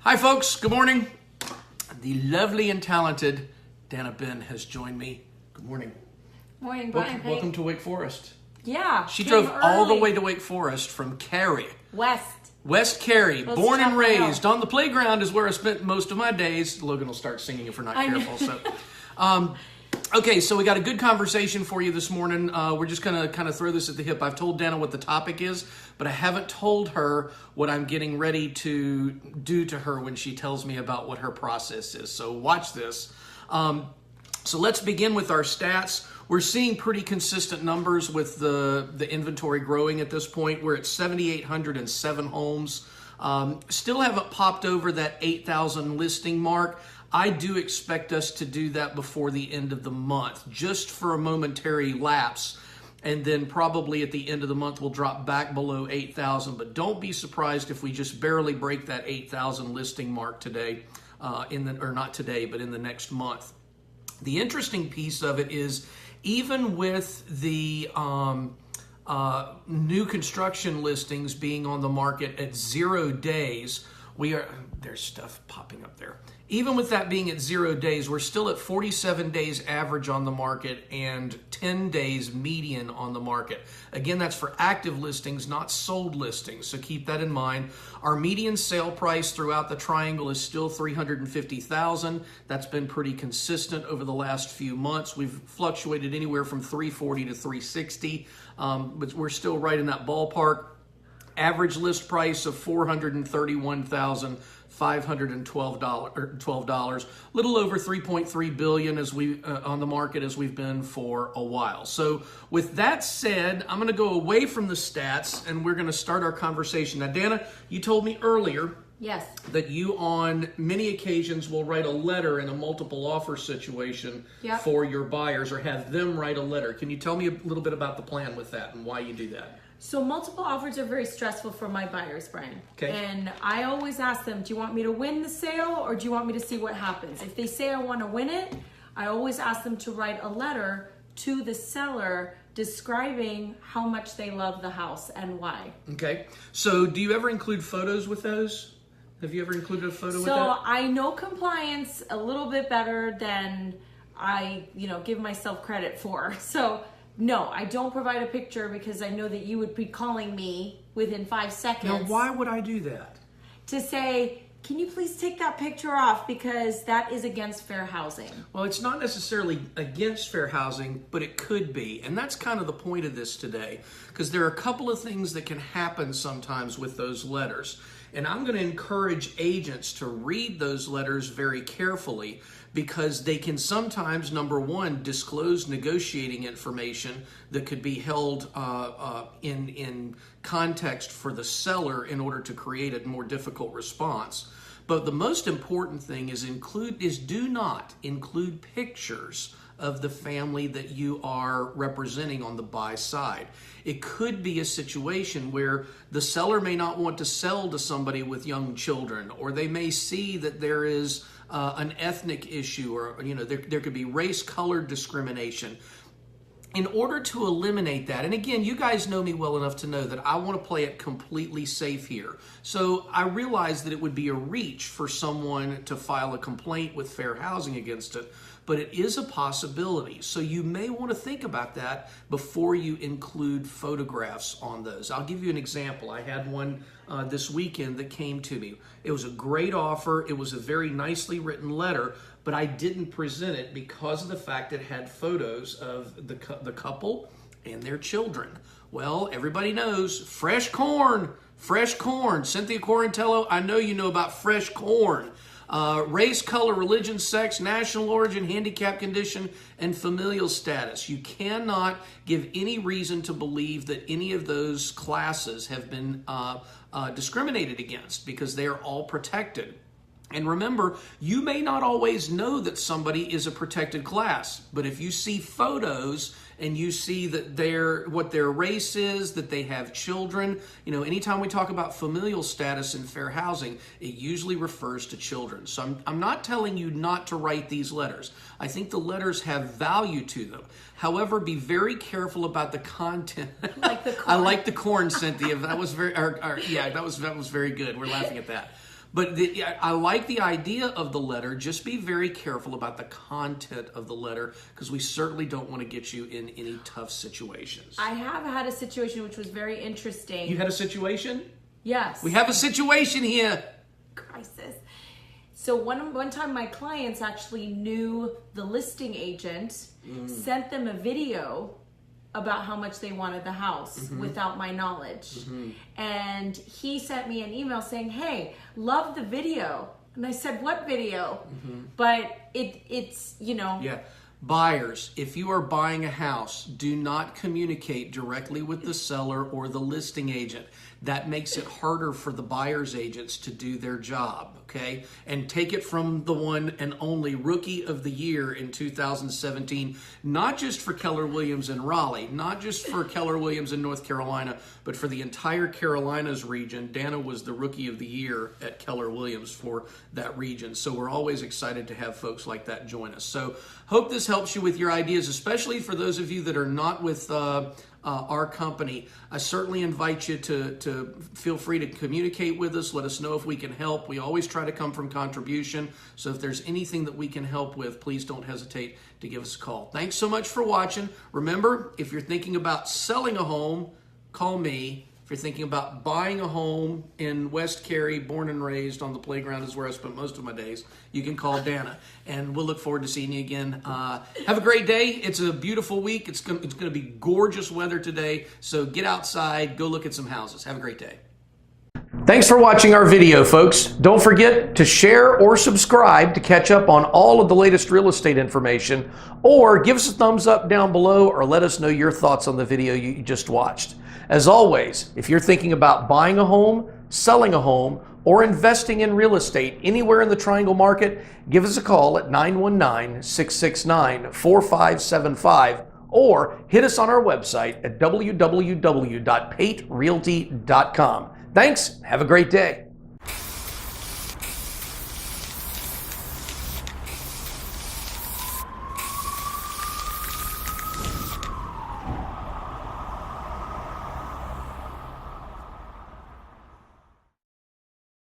Hi, folks. Good morning. The lovely and talented Dana Ben has joined me. Good morning. Morning, Brian. Welcome to Wake Forest. Yeah. She drove all the way to Wake Forest from Cary. West Cary, born and raised. On the playground is where I spent most of my days. Logan will start singing if we're not careful. So, okay, so we got a good conversation for you this morning. We're just going to kind of throw this at the hip. I've told Dana what the topic is, but I haven't told her what I'm getting ready to do to her when she tells me about what her process is. So watch this. So let's begin with our stats. We're seeing pretty consistent numbers with the inventory growing at this point. We're at 7,807 homes. Still haven't popped over that 8,000 listing mark. I do expect us to do that before the end of the month, just for a momentary lapse. And then probably at the end of the month, we'll drop back below 8,000. But don't be surprised if we just barely break that 8,000 listing mark today, or not today, but in the next month. The interesting piece of it is, even with the new construction listings being on the market at 0 days, there's stuff popping up there. Even with that being at 0 days, we're still at 47 days average on the market and 10 days median on the market. Again, that's for active listings, not sold listings. So keep that in mind. Our median sale price throughout the triangle is still $350,000. That's been pretty consistent over the last few months. We've fluctuated anywhere from $340 to $360, but we're still right in that ballpark. Average list price of $431,512, little over $3.3 billion as we on the market as we've been for a while. So with that said, I'm going to go away from the stats and we're going to start our conversation. Now, Dana, you told me earlier that you on many occasions will write a letter in a multiple offer situation for your buyers, or have them write a letter. Can you tell me a little bit about the plan with that and why you do that? So multiple offers are very stressful for my buyers, Brian. Okay. And I always ask them, do you want me to win the sale or do you want me to see what happens? If they say I want to win it, I always ask them to write a letter to the seller describing how much they love the house and why. Okay. So do you ever include photos with those? Have you ever included a photo with that? So I know compliance a little bit better than I, give myself credit for. So no, I don't provide a picture because I know that you would be calling me within 5 seconds. Now, why would I do that? To say, can you please take that picture off because that is against fair housing. Well, it's not necessarily against fair housing, but it could be. And that's kind of the point of this today, because there are a couple of things that can happen sometimes with those letters. And I'm going to encourage agents to read those letters very carefully, because they can sometimes, number one, disclose negotiating information that could be held in context for the seller in order to create a more difficult response. But the most important thing is do not include pictures of the family that you are representing on the buy side. It could be a situation where the seller may not want to sell to somebody with young children, or they may see that there is an ethnic issue, or there could be race-colored discrimination. In order to eliminate that, and again, you guys know me well enough to know that I want to play it completely safe here. So I realize that it would be a reach for someone to file a complaint with fair housing against it, but it is a possibility. So you may want to think about that before you include photographs on those. I'll give you an example. I had one this weekend that came to me. It was a great offer. It was a very nicely written letter, but I didn't present it because of the fact it had photos of the couple and their children. Well, everybody knows fresh corn. Cynthia Corantello, I know you know about fresh corn. Race, color, religion, sex, national origin, handicap condition, and familial status. You cannot give any reason to believe that any of those classes have been discriminated against, because they are all protected. And remember, you may not always know that somebody is a protected class, but if you see photos and you see that what their race is, that they have children, anytime we talk about familial status in fair housing, it usually refers to children. So I'm not telling you not to write these letters. I think the letters have value to them. However, be very careful about the content. Like the corn. I like the corn, Cynthia. That was very, that was very good. We're laughing at that. But I like the idea of the letter. Just be very careful about the content of the letter, because we certainly don't want to get you in any tough situations. I have had a situation which was very interesting. You had a situation? Yes. We have a situation here. Crisis. So one time my clients actually knew the listing agent, sent them a video about how much they wanted the house without my knowledge. And he sent me an email saying, hey, love the video. And I said, what video? But it's, you know. Yeah. Buyers, if you are buying a house, do not communicate directly with the seller or the listing agent. That makes it harder for the buyer's agents to do their job, okay? And take it from the one and only Rookie of the Year in 2017, not just for Keller Williams in Raleigh, not just for Keller Williams in North Carolina, but for the entire Carolinas region. Dana was the Rookie of the Year at Keller Williams for that region. So we're always excited to have folks like that join us. So hope this helps you with your ideas, especially for those of you that are not with our company. I certainly invite you to feel free to communicate with us. Let us know if we can help. We always try to come from contribution. So if there's anything that we can help with, please don't hesitate to give us a call. Thanks so much for watching. Remember, if you're thinking about selling a home, call me. If you're thinking about buying a home in West Cary, born and raised on the playground is where I spent most of my days, you can call Dana. And we'll look forward to seeing you again. Have a great day. It's a beautiful week. It's going to be gorgeous weather today. So get outside, go look at some houses. Have a great day. Thanks for watching our video, folks. Don't forget to share or subscribe to catch up on all of the latest real estate information, or give us a thumbs up down below, or let us know your thoughts on the video you just watched. As always, if you're thinking about buying a home, selling a home, or investing in real estate anywhere in the Triangle market, give us a call at 919-669-4575, or hit us on our website at www.paterealty.com. Thanks. Have a great day.